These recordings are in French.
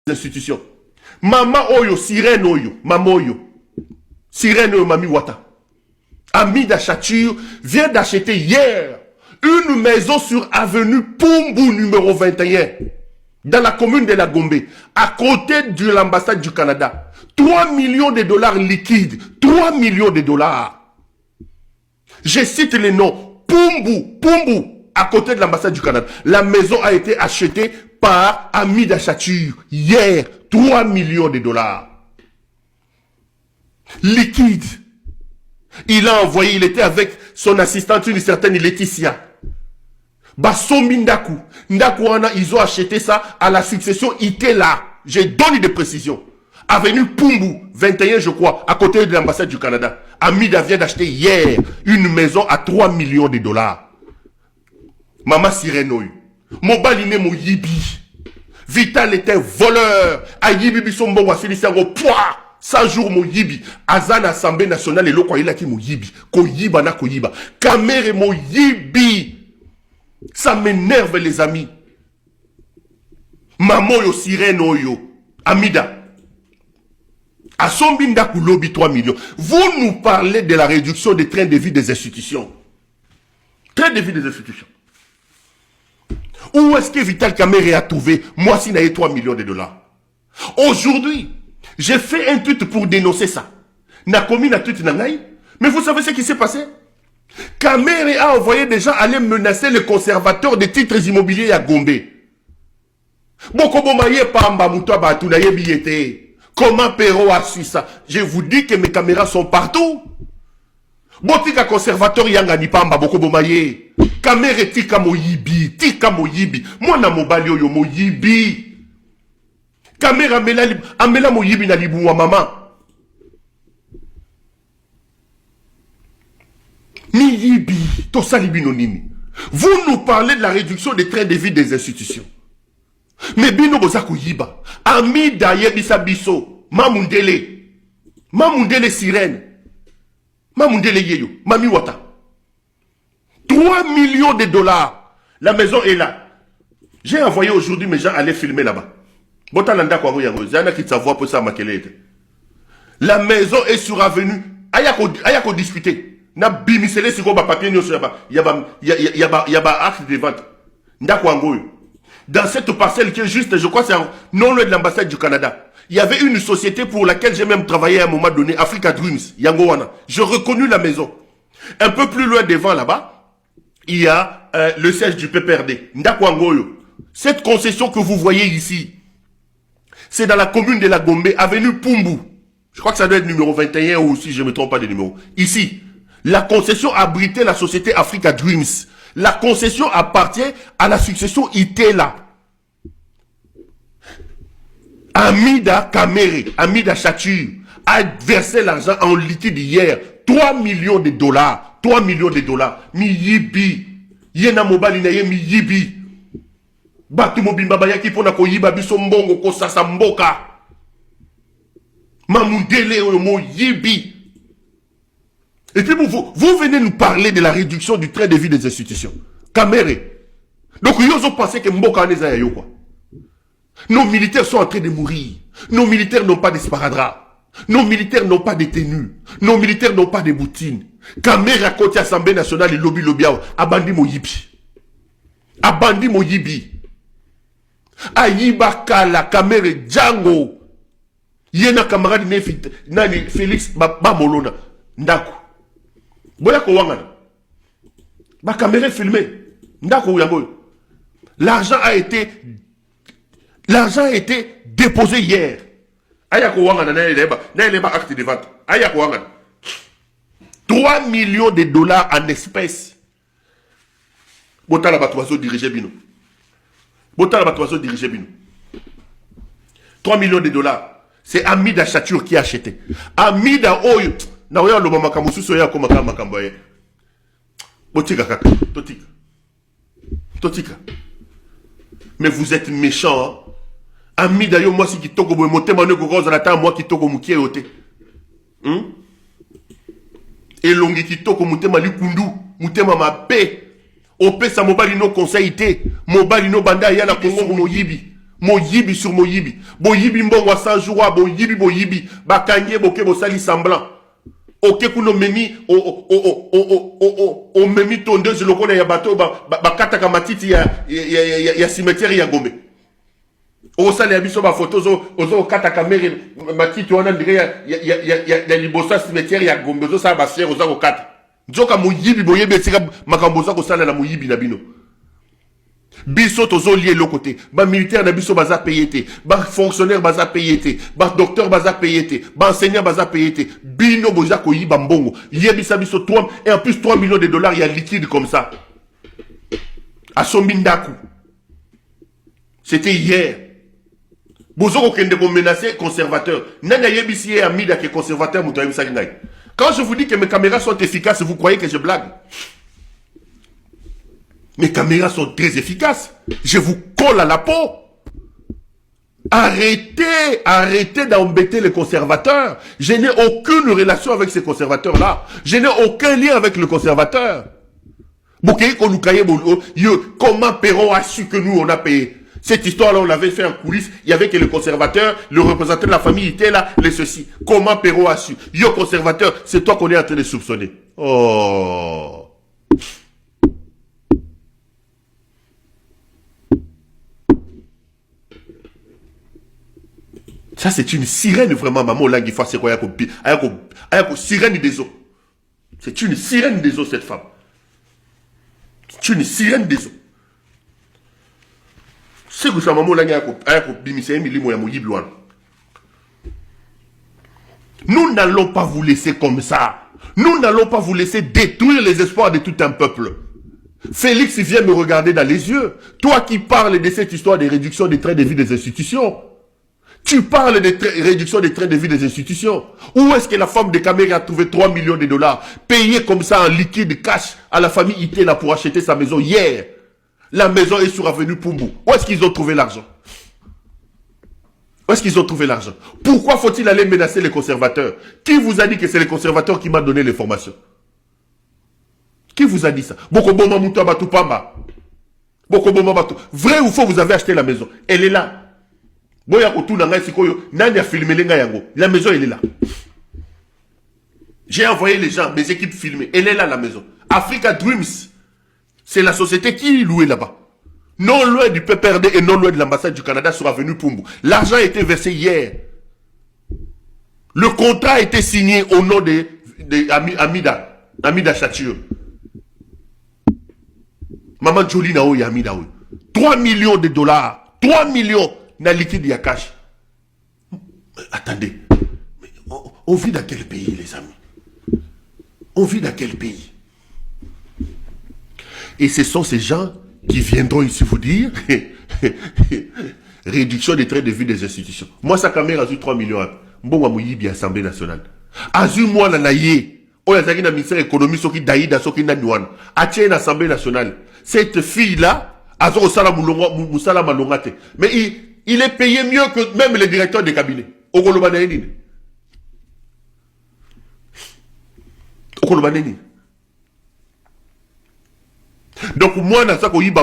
institutions. Mama Oyo, Sirène Oyo, Mama Oyo, Sirène Oyo, Mami Wata. Amida Chature vient d'acheter hier une maison sur avenue Pumbu numéro 21 dans la commune de la Gombe, à côté de l'ambassade du Canada. 3 millions de dollars liquides. 3 millions de dollars. Je cite les noms. Pumbu, Pumbu, à côté de l'ambassade du Canada. La maison a été achetée par Amida Chature hier. 3 millions de dollars. Liquide. Il a envoyé, il était avec son assistante, une certaine Laetitia. Basombi Ndaku. Ndaku, ils ont acheté ça à la succession Itela. J'ai donné des précisions. Avenue Pumbu, 21 je crois, à côté de l'ambassade du Canada. Amida vient d'acheter hier une maison à 3 millions de dollars. Mama Sirenoy. Mobaline Moyibi. Vital était voleur. Ayibi son bon au poids. 100 jours Moyibi. Azan Assemblée nationale et l'Okwa il a qui Moyibi. Koyiba na Koyiba. Kamere Moyibi. Ça m'énerve les amis. Maman yo Sirène Oyo. Amida. Asombinda Koulobi 3 millions. Vous nous parlez de la réduction des trains de vie des institutions. Train de vie des institutions. Où est-ce que Vital Kamere a trouvé moi si n'a eu 3 millions de dollars? Aujourd'hui, j'ai fait un tweet pour dénoncer ça. N'a commis un tweet nangaï. Mais vous savez ce qui s'est passé? Kamere a envoyé des gens aller menacer le conservateur des titres immobiliers à Gombe. Bokobomaye Pamba Moutoua Batounaye Biyete. Comment Perrault a su ça? Je vous dis que mes caméras sont partout. Botika conservateur Yangani Pamba Bokobomaye. Kamere tika moyibi. Tika moyibi. Mwana mobali yo moyibi. Kamera amela moyibi na libu wa maman. Miyibi, Tosalibinonimi. Vous nous parlez de la réduction des trains de vie des institutions. Mais bino bozako yiba. Amida yebisa biso. Mamundele. Mamundele Sirène. Mamundele yeyo. Mami Wata. 3 millions de dollars. La maison est là. J'ai envoyé aujourd'hui mes gens aller filmer là-bas. La maison est sur avenue. Ayako discuter. Na bimisele si ko ba papier nyo sur yaba acte de vente. Ndako angoyo. Dans cette parcelle qui est juste, je crois c'est non loin de l'ambassade du Canada. Il y avait une société pour laquelle j'ai même travaillé à un moment donné, Africa Dreams, Yangowana. Je reconnus la maison. Un peu plus loin devant là-bas, il y a le siège du PPRD. Ndako angoyo. Cette concession que vous voyez ici, c'est dans la commune de la Gombe, avenue Pumbu. Je crois que ça doit être numéro 21 ou si je ne me trompe pas de numéro. Ici, la concession abritait la société Africa Dreams. La concession appartient à la succession Itela. Amida Kamere, Amida Chature, a versé l'argent en liquide hier. 3 millions de dollars. 3 millions de dollars. Miyibi. Yena mobali na ye miyibi. Batu mobimba bayaki pona ko yiba biso mbongo ko sasa mboka. Mamundele mo yibi. Et puis vous venez nous parler de la réduction du train de vie des institutions. Kamere. Donc ils ont pensé que mboka ne zaya yo quoi. Nos militaires sont en train de mourir. Nos militaires n'ont pas de sparadrap. Nos militaires n'ont pas de tenues. Nos militaires n'ont pas de boutines. Kamere à côté Assemblée nationale et lobby abandi mo yibi. Abandi mo yibi. Ayiba Kala, Kamere, Django. Yena camarade nani Félix Bamolona. Ndako. Boya ko wangana. Ba Kamere filmé. Ndako yango. L'argent a été déposé hier. Ayako wangana na leba acte de vente. Ayako wangana. 3 millions de dollars en espèces. Botala batoiso dirigé bino. Botala batoiso dirigé bino. 3 millions de dollars. C'est Amida Chature qui a acheté. Amida Oyo. Na oya lo mama kamususo ya koma kama kamboye. Botika kaka. Totika. Totika. Mais vous êtes méchants. Hein? Amida yo moi si kitoko boy motema ne ko roza na ta moi kitoko mukie yote. Elongi kitoko motema likundu, motema mabe. Opesa mobali no conseillité, mobali no banda ya na Congo moyibi. Moyibi sur Moyibi. Boyibi mbongo 100 jours, boyibi. Bakanye boke bosali semblant. Ok, kuno memi, o memi tondeuse lokona ya bateau, bakataka matiti ya cimetière ya Gombe. O sali abiso ba photo ozo kataka mere matiti wana ndire ya libosa cimetière ya Gombe, ozo sa ba sere ozo ko kata. Nzoka moyibi boyebi etika makambo za ko sala na moyibi na bino. Biso tozo lié le côté. Ba militaire na biso baza payé té. Ba fonctionnaire baza payé té. Ba docteur baza payé té. Ba enseignant baza payé té. Bino boza koyi bambongo. Yebisa biso 3 et en plus 3 millions de dollars il y a liquide comme ça. À Sombindaku. C'était hier. Bozo kende ko menacer conservateur. Nana yebisi e Amida qui est conservateur mutoyim salingai. Quand je vous dis que mes caméras sont efficaces, vous croyez que je blague? Mes caméras sont très efficaces. Je vous colle à la peau. Arrêtez d'embêter les conservateurs. Je n'ai aucune relation avec ces conservateurs-là. Je n'ai aucun lien avec le conservateur. Comment Perron a su que nous, on a payé? Cette histoire-là, on l'avait fait en coulisses. Il y avait que le conservateur, le représentant de la famille était là, les ceci. Comment Perron a su? Yo, conservateur, c'est toi qu'on est en train de soupçonner. Oh. Ça, c'est une sirène, vraiment, maman, là, il faut c'est quoi, sirène des eaux. C'est une sirène des eaux, cette femme. C'est une sirène des eaux. C'est que ça, maman, là, nous n'allons pas vous laisser comme ça. Nous n'allons pas vous laisser détruire les espoirs de tout un peuple. Félix vient me regarder dans les yeux. Toi qui parles de cette histoire de réduction des trains de vie des institutions. Tu parles de réduction des trains de vie des institutions. Où est-ce que la femme de Kamere a trouvé 3 millions de dollars payés comme ça en liquide cash à la famille Itela pour acheter sa maison hier? La maison est sur avenue Pumbu. Où est-ce qu'ils ont trouvé l'argent? Où est-ce qu'ils ont trouvé l'argent? Pourquoi faut-il aller menacer les conservateurs? Qui vous a dit que c'est les conservateurs qui m'ont donné l'information? Qui vous a dit ça? Bokoboma Mouta Batou Pamba. Bokoboma Batou. Vrai ou faux, vous avez acheté la maison? Elle est là. La maison, elle est là. J'ai envoyé les gens, mes équipes filmées. Elle est là, la maison. Africa Dreams, c'est la société qui louait là-bas. Non loin du PPRD et non loin de l'ambassade du Canada sur avenue Pumbu. L'argent a été versé hier. Le contrat a été signé au nom de Amida Chachio. Maman Jolie Nao et Amida. 3 millions de dollars. 3 millions. Na liquide ya cash. Attendez. Mais on vit dans quel pays, les amis? On vit dans quel pays? Et ce sont ces gens qui viendront ici vous dire réduction des trains de vie des institutions. Moi, sa caméra a eu 3 millions. Bon, Mouyibi, Assemblée nationale. Azu moi la naïe. On a dit ministère de l'économie, ce qui daïda, ce qui n'a nuan. A tient une Assemblée nationale. Cette fille-là, Azo Sala Moussala Malongate. Mais il est payé mieux que même les directeurs des cabinets. Okolobaneni. Donc moi, dans ça, il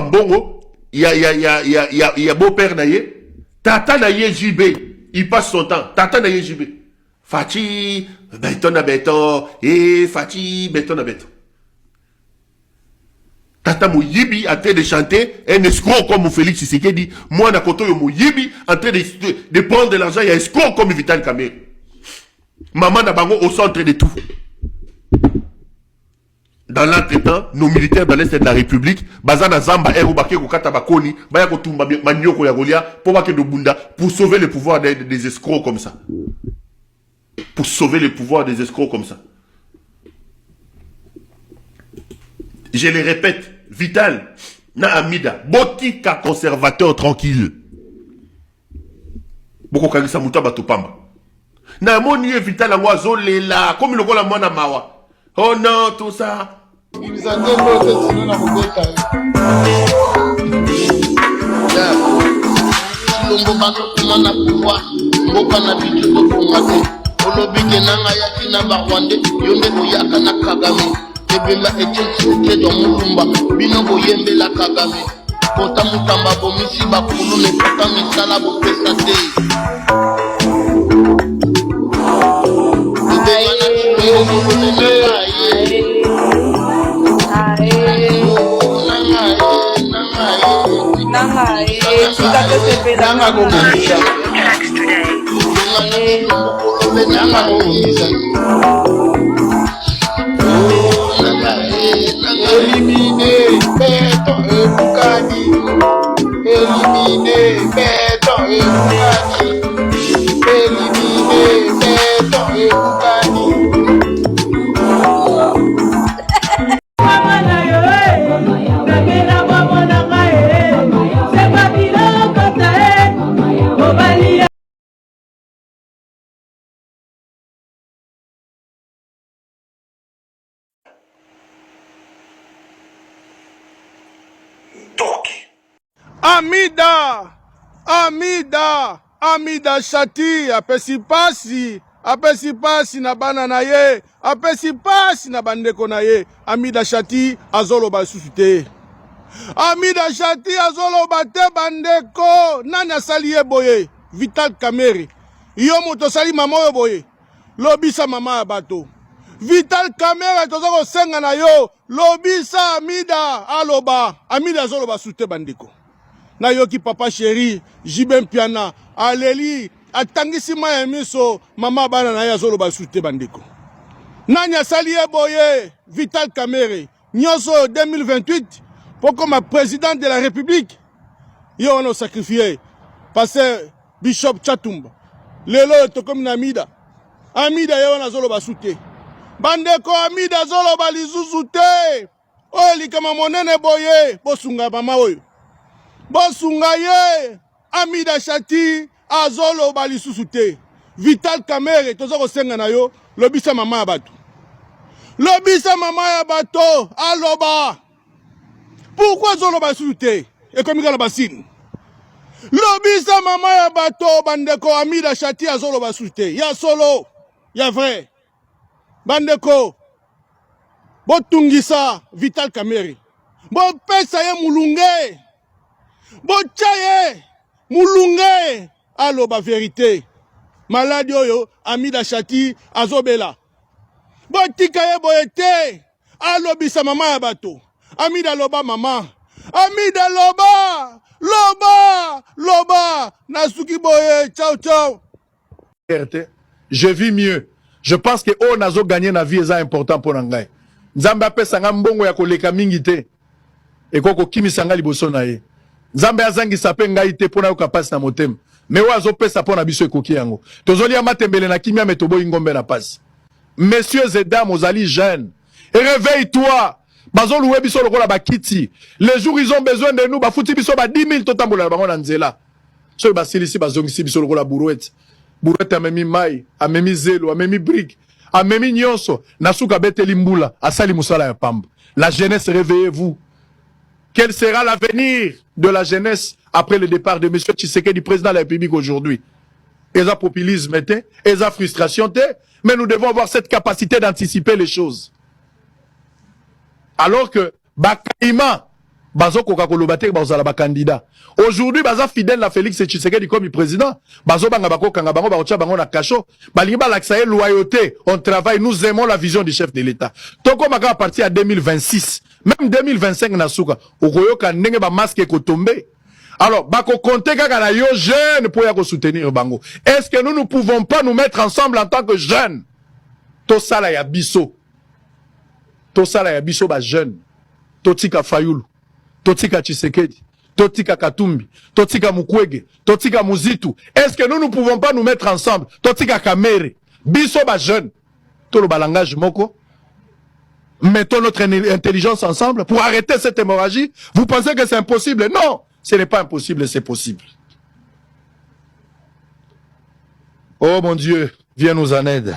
y a beau-père naïe. Tata naïe JB. Il passe son temps. Tata naïe JB. Fati, béton à béton. Et Fati, béton à béton. Tata Mouyibi en train de chanter un escroc comme Félix Tshisekedi. Moi, na koto yo Mouyibi en train de prendre de l'argent. Il y a escroc comme Vital Kamerhe. Maman Nabango au centre de tout. Dans l'entretemps, nos militaires dans l'Est de la République, Bazana Zamba, Erubake, Kukata Bakoni, Bayako Tumba, Manioko Yagolia, pour sauver le pouvoir des escrocs comme ça. Pour sauver le pouvoir des escrocs comme ça. Je le répète, Vital, na Amida, botika conservateur tranquille. Boko Kagisa Mouta Batupamba. Na moni Vital en oiseau là, comme le gola mona mawa. Oh non, tout ça. Ebemba etcheke do mulumba bino boyembe la Kagame Kota mutamba bomisi bakulu me kota misala bopesa te. Idemana chimero mkulene Éliminer Béton et Boukani. Éliminer Béton et Boukani. Éliminer Béton et Boukani. Amida Shati apesi pasi na bana na ye, apesi pasi na bandeko na ye. Amida Shati azoloba lisusu te. Amida Shati azoloba te bandeko. Nani asali ye boye? Vital Kamerhe. Yo moto sali mama oyo boye. Lobisa mama ya bato. Vital Kamerhe toza kosenga na yo. Lobisa Amida aloba. Amida azoloba lisusu te bandeko. Na yoki papa chéri, Jibem Piana, aleli, atangisi ma miso, mama bana na ya zolo basute bandeko. Nanya sali boye, Vital Kamerhe, nyonso 2028, pour comme président de la République, yo on a sacrifié, passer Bishop Chatumba, lelo to comme Amida, Amida yo on a zolo basute. Bandeko Amida zolo balizuzute, oli kama monene boye, bosunga mama oyo. Bosunga ye, Amida Shati, azolo balisusu te. Vital Kamerhe, tozo kosenga na yo, lobisa mama ya bato. Lobisa mama ya bato, aloba. Pourquoi zolo balisusu te? Ekomika na basine. Lobisa mama ya bato, bandeko Amida Shati, azolo balisusu te. Ya solo, ya vrai. Bandeko, botungisa Vital Kamerhe. Bopesa ye mulunge. Bochaye mulunge aloba vérité maladi oyo Amida Shati azobela botika ye boyete alobisa mama ya bato Amida loba mama Amida loba nasuki boye ciao je vis mieux. Je pense que on a gagné na vie est important pour ngai nzambe apesa nga mbongo ya koleka mingi te ekoko kimisa nga liboso na ye Nzambe azangisa pe ngai te pona yoka pasi na motema. Me wazo pesa pona biso ekoki yango. Tozoli ya matembele na kimia metobo ingombe na pasi. Messieurs et dames, ozali jeunes. Et réveille-toi. Bazo loué biso lokola bakiti. Les jours ils ont besoin de nous. Bafuti biso ba 10 000 totambola na bango na nzela. So basilisi bazongisi biso lokola brouette. Brouette amemi mai, amemi zelo, amemi brique, amemi nyonso. Nasuka beteli mbula, asali musala ya pamba. La jeunesse, réveillez-vous. Quel sera l'avenir de la jeunesse après le départ de M. Tshisekedi, président de la République aujourd'hui? Et ça populisme, et ça frustration, mais nous devons avoir cette capacité d'anticiper les choses. Alors que, Bakaïma, Bazo Kokakolobate, Bazala candidat. Aujourd'hui, Baza fidèle à Félix Tshisekedi comme président. Bazo Bangabako Kangabango, Barocha Bango Nakacho, Baliba Laksaye, loyauté, on travaille, nous aimons la vision du chef de l'État. Toko Maka à partir à 2026. Même 2025 nasuka okoyoka ndenge ba masque ko tomber. Alors bako compter kaka na yo jeune pour ya ko soutenir bango. Est-ce que nous ne pouvons pas nous mettre ensemble en tant que jeunes? To sala ya biso ba jeune. Totika Fayulu, Totika Tshisekedi, Totika Katumbi, Totika Mukwege, Totika Muzitu. Est-ce que nous ne pouvons pas nous mettre ensemble? Totika Kamerhe, biso ba jeune. To le balangage moko. Mettons notre intelligence ensemble pour arrêter cette hémorragie. Vous pensez que c'est impossible? Non, ce n'est pas impossible, c'est possible. Oh mon Dieu, viens nous en aide.